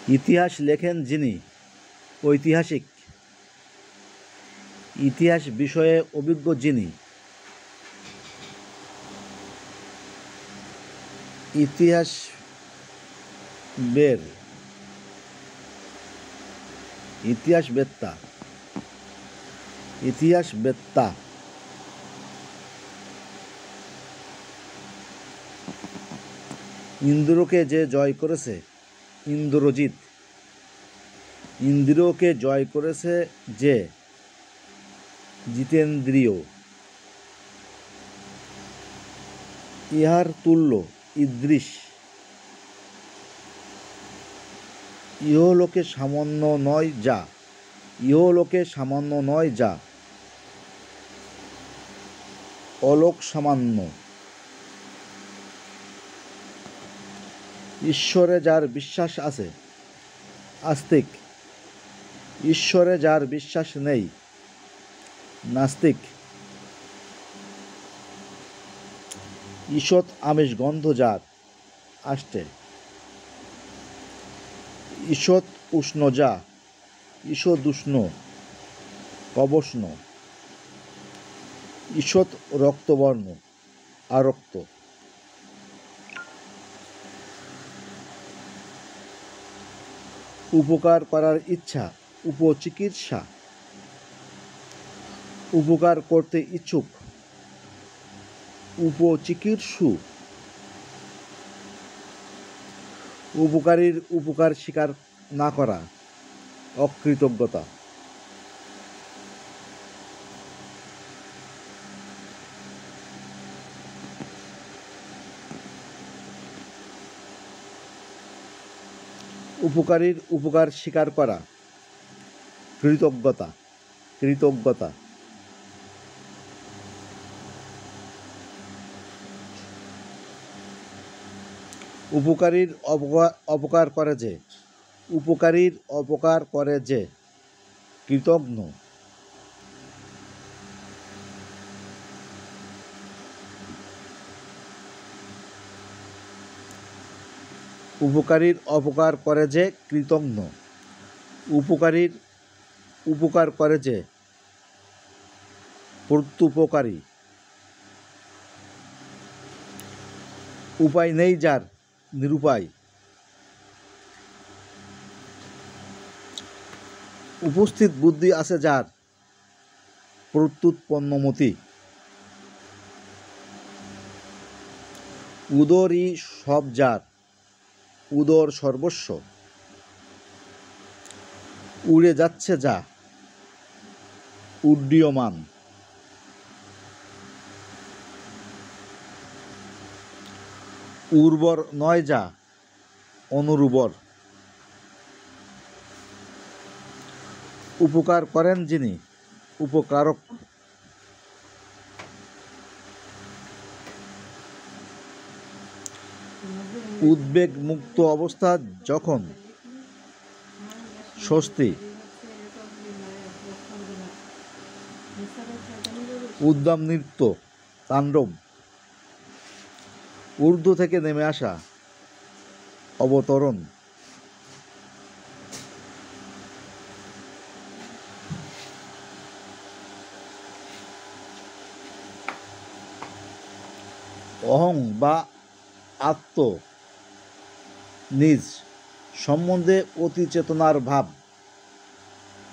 ইতিহাস লেখেন যিনি ঐতিহাসিক, ইতিহাস বিষয়ে অভিজ্ঞ যিনি, ইতিহাস বের ইতিহাসবেত্তা, ইতিহাসবেত্তা। ইন্দ্রকে যে জয় করেছে, ইন্দ্রজিৎ। ইন্দ্রকে জয় করেছে যে, জিতেন্দ্রিয়। ইহার তুল্য ইদৃশ। ইহলোকে সামান্য নয় যা, ইহলোকে সামান্য নয় যা, অলোক সামান্য। ঈশ্বরে যার বিশ্বাস আছে, আস্তিক। ঈশ্বরে যার বিশ্বাস নেই, নাস্তিক। ঈষৎ আমিষ গন্ধ যার, আষ্টে। ঈষৎ উষ্ণ যা, ঈষদুষ্ণ, কবষ্ণ। ঈষৎ রক্তবর্ণ, আরক্ত। উপকার করার ইচ্ছা, উপচিকিৎসা। উপকার করতে ইচ্ছুক, উপচিকিৎসু। উপকারীর উপকার স্বীকার না করা, অকৃতজ্ঞতা। উপকারীর উপকার স্বীকার করা, কৃতজ্ঞতা, কৃতজ্ঞতা। উপকারীর অপকার করে যে, উপকারীর অপকার করে যে, কৃতঘ্ন। উপকারীর অপকার করে যে, কৃতঘ্ন। উপকারীর উপকার করে যে, প্রত্যুপকারী। উপায় নেই যার, নিরুপায়। উপস্থিত বুদ্ধি আছে যার, প্রত্যুৎপন্নমতি। উদরই সব যার, উদর সর্বস্ব। উড়ে যাচ্ছে যা, উড্ডীয়মান। উর্বর নয় যা, অনুর্বর। উপকার করেন যিনি, উপকারক। উদ্বেগ মুক্ত অবস্থা যখন, স্বস্তি। উদ্দাম নৃত্য, তাণ্ডব। ঊর্ধ্ব থেকে নেমে আসা, অবতরণ। অহং বা আত্ম, নিজ সম্বন্ধে অতি চেতনার ভাব,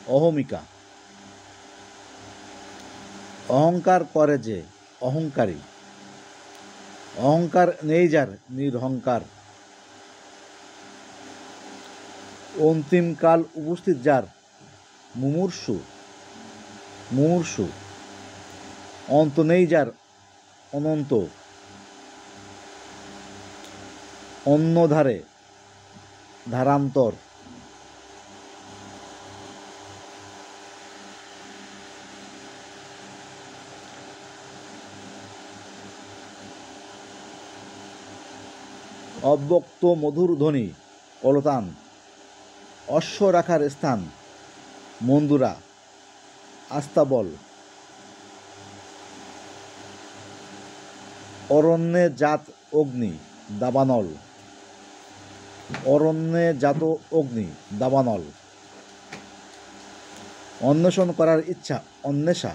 অহমিকা। অহংকার করে যে, অহংকারী। অহংকার নেই যার, নিরহংকার। অন্তিম কাল উপস্থিত যার, মুমূর্ষু, মুমূর্ষু। অন্ত নেই যার, অনন্ত। অন্য ধারে, ধারান্তর। অব্যক্ত মধুর ধ্বনি, কলতান। অশ্ব রাখার স্থান, মন্দুরা, আস্তাবল। অরণ্যে জাত অগ্নি, দাবানল। অরণ্যে জাত অগ্নি দাবানল। অন্বেষণ করার ইচ্ছা অন্বেষা।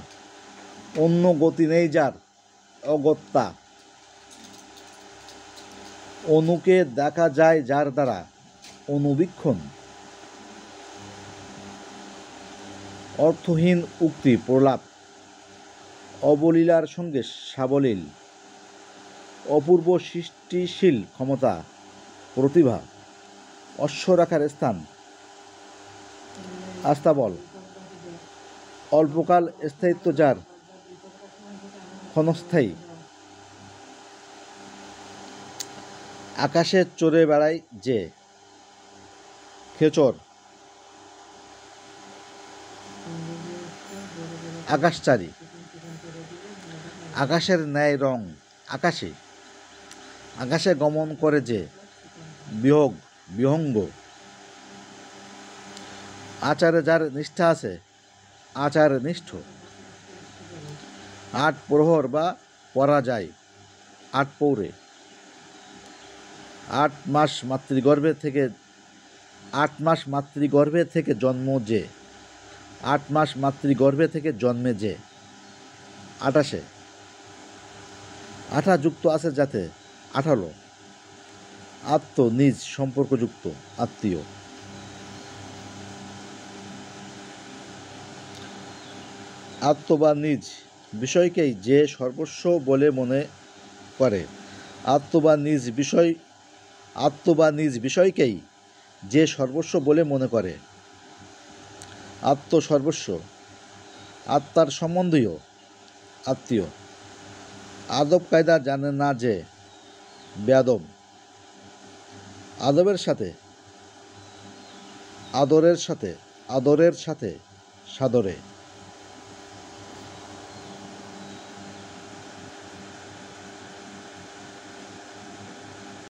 অন্য গতি নেই যার অগত্যা। অনুকে দেখা যায় যার দ্বারা অনুবীক্ষণ। অর্থহীন উক্তি প্রলাপ। অবলীলার সঙ্গে সাবলীল। অপূর্ব সৃষ্টিশীল ক্ষমতা প্রতিভা। অশ্ব রাখার স্থান আস্তাবল। অল্পকাল স্থায়িত্ব যার ক্ষণস্থায়ী। আকাশে চড়ে বেড়ায় যে খেচর। আকাশচারী। আকাশের ন্যায় রং আকাশে। আকাশে গমন করে যে বিহঙ্গ। আচারে যার নিষ্ঠা আছে আচার নিষ্ঠ। আট প্রহর বা পরা যায় আট পৌরে। 8 মাস মাতৃগর্ভে থেকে জন্ম যে। 8 মাস মাতৃগর্ভে থেকে জন্মে যে। 28 আঠা যুক্ত আছে যাতে 18। আত্ম নিজ সম্পর্কযুক্ত আত্মীয়। আত্ম বা নিজ বিষয়কেই যে সর্বস্ব বলে মনে করে। আত্ম বা নিজ বিষয়কেই যে সর্বস্ব বলে মনে করে। আত্মসর্বস্ব। আত্মার সম্বন্ধীয় আত্মীয়। আদব কায়দা জানে না যে বেয়াদব। আদরের সাথে সাদরে।